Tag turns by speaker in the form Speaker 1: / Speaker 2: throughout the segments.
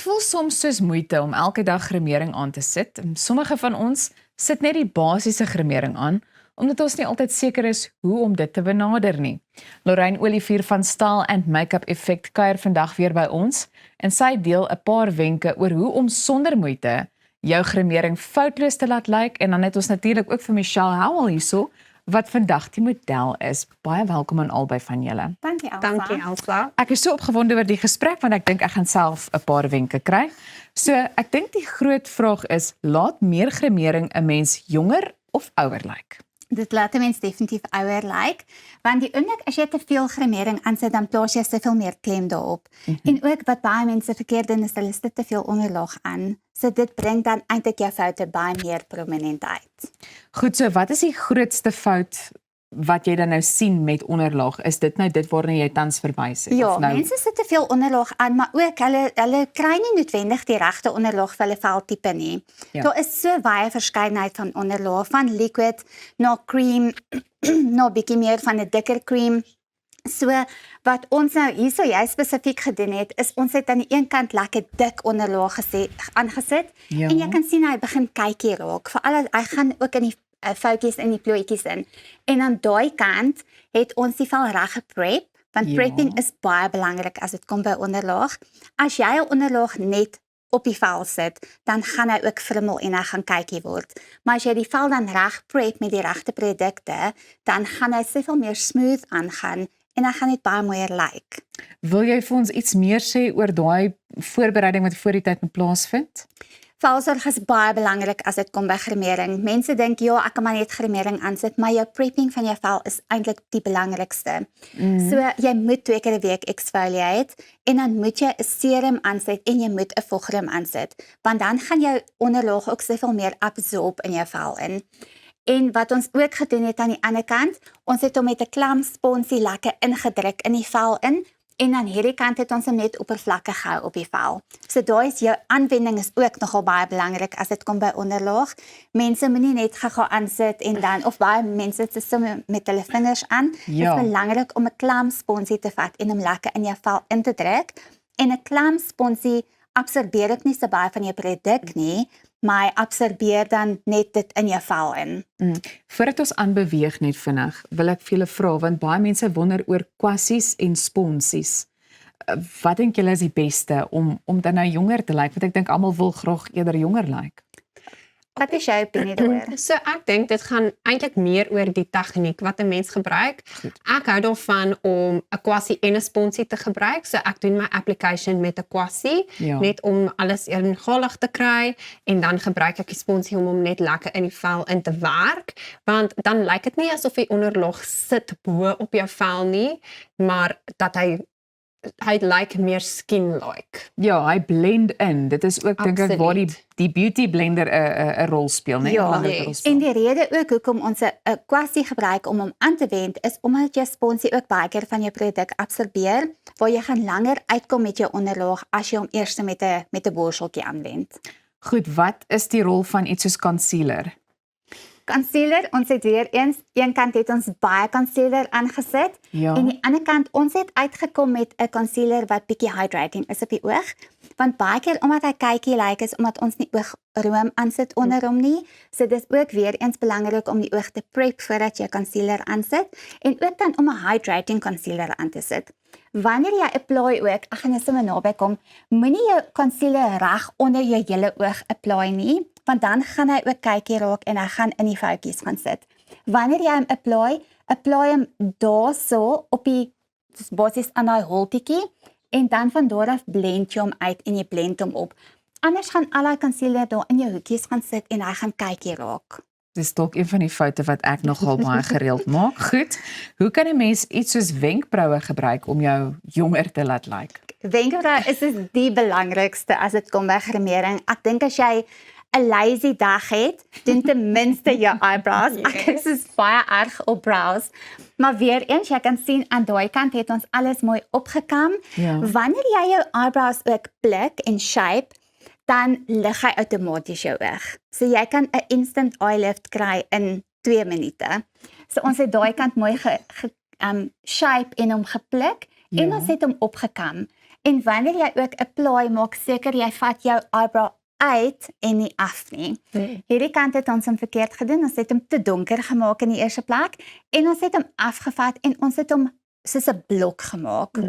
Speaker 1: voel soms soos moeite om elke dag gremering aan te sit. En sommige van ons sit net die basiese gremering aan, omdat ons nie altyd seker is hoe om dit te benader nie. Lorraine Olivier van Style and Makeup Effect kuier vandag weer by ons en sy deel 'n paar wenke oor hoe om sonder moeite jou gremering foutloos te laat lyk. En dan het ons natuurlik ook vir Michelle Howell hierso, wat vandag die model is. Baie welkom aan albei van julle.
Speaker 2: Dankie Elsa.
Speaker 3: Dankie Elsa.
Speaker 1: Ek is so opgewonde oor die gesprek, want ek dink ek gaan self 'n paar wenke kry. So, ek dink die groot vraag is, laat meer gremering 'n mens jonger of ouer lyk?
Speaker 2: Dit laat 'n mens definitief ouer lyk, want die oomblik as jy te veel gremering aansit, dan plaas jy soveel meer klem daarop. En ook wat baie mense verkeerd doen, is hulle sit te veel onderlaag aan. So dit bring dan eintlik jou foute baie meer prominent uit.
Speaker 1: Goed, so wat is die grootste fout wat jy dan nou sien met onderlaag? Is dit nou dit waarna jy tans verwys het?
Speaker 2: Ja,
Speaker 1: Of nou...
Speaker 2: mense sit te veel onderlaag aan, maar ook hulle kry nie noodwendig die regte onderlaag vir hulle veltipe nie.
Speaker 1: Ja.
Speaker 2: Daar is so baie verskeidenheid van onderlaag, van liquid na cream, na bietjie meer van 'n dikker cream. So wat ons nou hierso jy spesifiek gedoen het, is ons het aan die een kant lekker dik onderlaag aangesit,
Speaker 1: Ja.
Speaker 2: en jy kan sien hy begin kykie raak. Veral hy gaan ook in die foutjies in die plooitjies in. En aan daai kant het ons die vel reg geprep, want
Speaker 1: Ja.
Speaker 2: prepping is baie belangrik as dit kom by onderlaag. As jy 'n onderlaag net op die vel sit, dan gaan hy ook frummel en hy gaan kykie word. Maar as jy die vel dan reg prep met die regte produkte, dan gaan hy soveel meer smooth aangaan en hy gaan net baie mooier lyk.
Speaker 1: Wil jy vir ons iets meer sê oor daai voorbereiding wat voor die tyd moet plaasvind?
Speaker 2: Velsorg is baie belangrik as dit kom by gremering. Mense dink ja, ek kan maar net gremering aansit, maar jou prepping van jou vel is eintlik die belangrikste. So jy moet 2 keer 'n week exfoliate en dan moet jy 'n serum aansit en jy moet 'n vogrem aansit, want dan gaan jou onderlaag ook soveel meer absorb in jou vel in. En wat ons ook gedoen het aan die ander kant, ons het hom met 'n klam sponsie lekker ingedruk in die vel in. En aan hierdie kant het ons hom net oppervlakkig gehou op die vel. So daai is jou aanwending is ook nogal baie belangrik as dit kom by onderlaag. Mense moenie net gaan aansit en dan, of baie mense sit sommer met hulle vingers aan.
Speaker 1: Ja.
Speaker 2: Dit is belangrik om 'n klam sponsie te vat en hom lekker in jou vel in te druk. En 'n klam sponsie absorbeer ook nie so baie van jou produk nie, maar hy absorbeer dan net dit in jou vel in.
Speaker 1: Voordat ons aanbeweeg net vinnig, wil ek vir julle vra, want baie mense wonder oor kwassies en sponsies. Wat dink julle is die beste om dan nou jonger te lyk? Want ek dink almal wil graag eerder jonger lyk.
Speaker 2: Wat is jou opinie daaroor?
Speaker 3: So ek dink dit gaan eintlik meer oor die tegniek wat 'n mens gebruik. Ek hou daarvan om 'n kwassie en 'n sponsie te gebruik. So ek doen my application met 'n kwassie,
Speaker 1: Ja.
Speaker 3: net om alles ingalig te kry, en dan gebruik ek die sponsie om hom net lekker in die vel in te werk, want dan lyk dit nie asof die onderlaag sit bo op jou vel nie, maar dat hy lyk meer skin-like.
Speaker 1: Ja, hy blend in. Dit is ook dink ek waar die beauty blender 'n rol speel, né?
Speaker 2: Ja,
Speaker 1: Belangrike rol speel.
Speaker 2: en die rede ook hoekom ons 'n kwassie gebruik om hom aan te wend, is omdat jou sponsie ook baie keer van jou produk absorbeer, waar jy gaan langer uitkom met jou onderlaag as jy hom eers met 'n borseltjie aanwend.
Speaker 1: Goed, wat is die rol van iets soos concealer?
Speaker 2: Concealer, ons het weer eens, een kant het ons baie concealer aangesit,
Speaker 1: Ja.
Speaker 2: en die ander kant, ons het uitgekom met 'n concealer wat bietjie hydrating is op die oog, want baie keer omdat hy kykie lyk is, omdat ons nie oogroom aansit onder hom nie, so dis ook weer eens belangrik om die oog te prep voordat jy concealer aansit, en ook dan om 'n hydrating concealer aan te sit. Wanneer jy apply ook, ek gaan net sommer naby kom, moenie jou concealer reg onder jou hele oog apply nie, want dan gaan hy ook kykie raak en hy gaan in die foutjies gaan sit. Wanneer jy hom apply hom daarso op die basies aan daai holtetjie, en dan van daar af blend jy hom uit en jy blend hom op. Anders gaan al die concealer daar in jou hoekies gaan sit en hy gaan kykie raak.
Speaker 1: Dis dalk een van die foute wat ek nogal baie gereeld maak. Goed, hoe kan 'n mens iets soos wenkbroue gebruik om jou jonger te laat lyk?
Speaker 2: Wenkbrauwe is dus die belangrikste as dit kom by gremering. Ek dink as jy 'n lazy dag het, doen ten minste jou eyebrows. Ek is soos baie erg op brows. Maar weer eens, jy kan sien aan daai kant het ons alles mooi opgekam.
Speaker 1: Ja.
Speaker 2: Wanneer jy jou eyebrows ook pluk en shape, dan lig hy outomaties jou oog. So jy kan 'n instant eye lift kry in 2 minute. So ons het daai kant mooi shape en hom gepluk en ons het hom opgekam. En wanneer jy ook apply, maak seker jy vat jou eyebrow uit en nie af nie. Hierdie kant het ons hom verkeerd gedoen. Ons het hom te donker gemaak in die eerste plek en ons het hom afgevat en ons het hom soos 'n blok gemaak.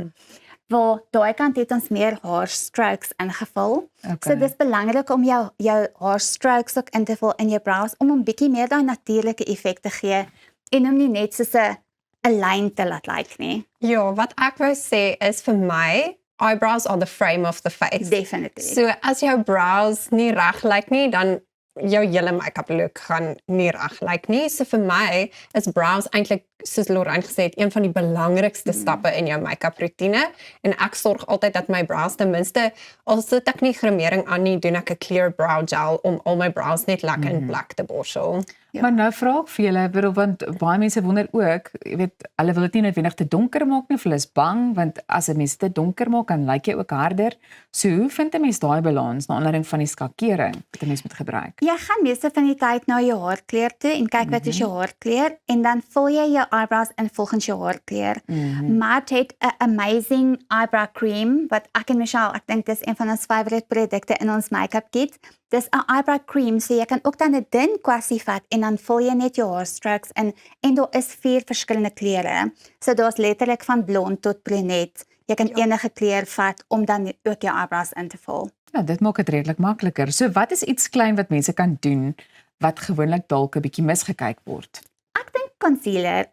Speaker 2: Waar daai kant het ons meer haarstrokes ingevul. So dis belangrik om jou haarstrokes ook in te vul in jou brows om 'n bietjie meer daai natuurlike effek te gee en om nie net soos 'n lyn te laat lyk nie.
Speaker 3: Ja, wat ek wou sê is vir my, eyebrows are the frame of the face.
Speaker 2: Definitely.
Speaker 3: So as jou brows nie reg lyk nie, dan jou hele make-up look gaan nie reg lyk nie. So vir my is brows eintlik, soos Lorraine gesê het, een van die belangrikste stappe in jou make-up routine. En ek sorg altyd dat my brows ten minste, al sit ek nie grimering aan nie, doen ek 'n clear brow gel om al my brows net lekker in plek te borsel.
Speaker 1: Maar nou vra ek vir julle, bedoel, want baie mense wonder ook, jy weet, hulle wil dit nie noodwendig te donker maak nie, of hulle is bang, want as 'n mens te donker maak, dan lyk jy ook harder. So hoe vind 'n mens daai balans na aanleiding van die skakering wat 'n mens moet gebruik?
Speaker 2: Jy gaan meeste van die tyd na jou haarkleur toe en kyk wat is jou haarkleur en dan vul jy jou eyebrows in volgens jou haarkleur. Matte het 'n amazing eyebrow cream wat ek en Michelle, ek dink dis een van ons favourite produkte in ons make-up kit. Dis 'n eyebrow cream, so jy kan ook dan 'n dun kwassie vat en dan vul jy net jou haarstrokes in en daar is 4 verskillende kleure. So daar's letterlik van blond tot brunet. Jy kan enige kleur vat om dan ook jou eyebrows in te vul.
Speaker 1: Ja, dit maak dit redelik makliker. So wat is iets klein wat mense kan doen wat gewoonlik dalk 'n bietjie misgekyk word?
Speaker 2: Ek dink concealer,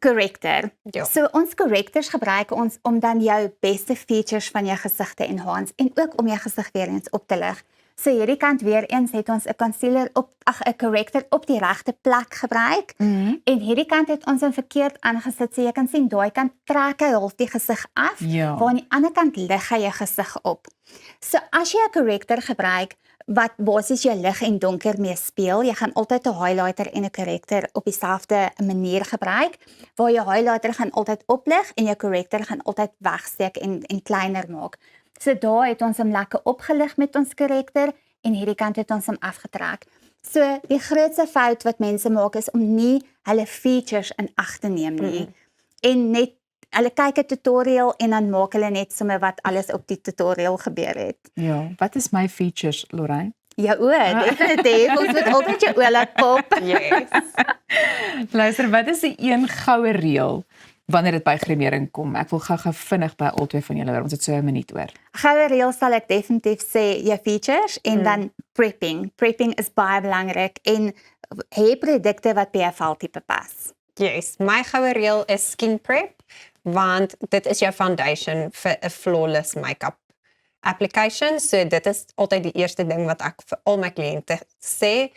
Speaker 2: corrector.
Speaker 3: Ja.
Speaker 2: So ons correctors gebruik ons om dan jou beste features van jou gesig te enhance en ook om jou gesig weer eens op te lig. So hierdie kant weer eens het ons 'n concealer 'n corrector op die regte plek gebruik. En hierdie kant het ons hom verkeerd aangesit. So jy kan sien daai kant trek hy half die gesig af, waar aan die ander kant lig hy jou gesig op. So as jy 'n corrector gebruik wat basies jou lig en donker mee speel, jy gaan altyd 'n highlighter en 'n corrector op dieselfde manier gebruik, waar jou highlighter gaan altyd oplig en jou corrector gaan altyd wegsteek en kleiner maak. So daar het ons hom lekker opgelig met ons corrector en hierdie kant het ons hom afgetrek. So die grootste fout wat mense maak is om nie hulle features in ag te neem nie. En net hulle kyk 'n tutorial en dan maak hulle net sommer wat alles op die tutorial gebeur het.
Speaker 1: Ja, wat is my features, Lorraine?
Speaker 2: Jou oë, definitief. Ons moet altyd jou oë laat pop.
Speaker 3: Yes.
Speaker 1: Luister, wat is die een goue reël wanneer dit by grimering kom? Ek wil gou vinnig by albei van julle hoor. Ons het so 'n minuut oor.
Speaker 2: Goue reël sal ek definitief sê jou features en dan prepping. Prepping is baie belangrik en hê produkte wat by jou veltipe pas.
Speaker 3: Yes, my goue reël is skin prep, want dit is jou foundation vir 'n flawless make-up application. So dit is altyd die eerste ding wat ek vir al my kliënte sê,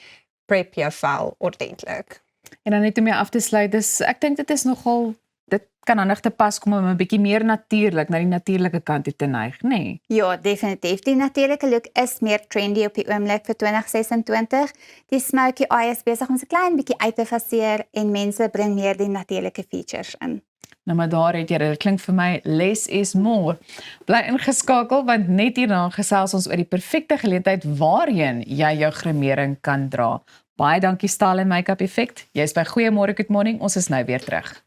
Speaker 3: prep jou vel ordentlik.
Speaker 1: En dan net om jou af te sluit, ek dink dit is nogal, dit kan handig te pas kom om 'n bietjie meer natuurlik na die natuurlike kant toe te neig, nê? Nee?
Speaker 2: Ja, definitief. Die natuurlike look is meer trendy op die oomblik vir 2026. Die smoky eye is besig om so klein bietjie uit te faseer en mense bring meer die natuurlike features in.
Speaker 1: Nou maar daar het jy, dit klink vir my less is more. Bly ingeskakel want net hierna gesels ons oor die perfekte geleentheid waarheen jy jou grimering kan dra. Baie dankie Style & Makeup Effect. Jy's by Goeiemôre Good Morning. Ons is nou weer terug.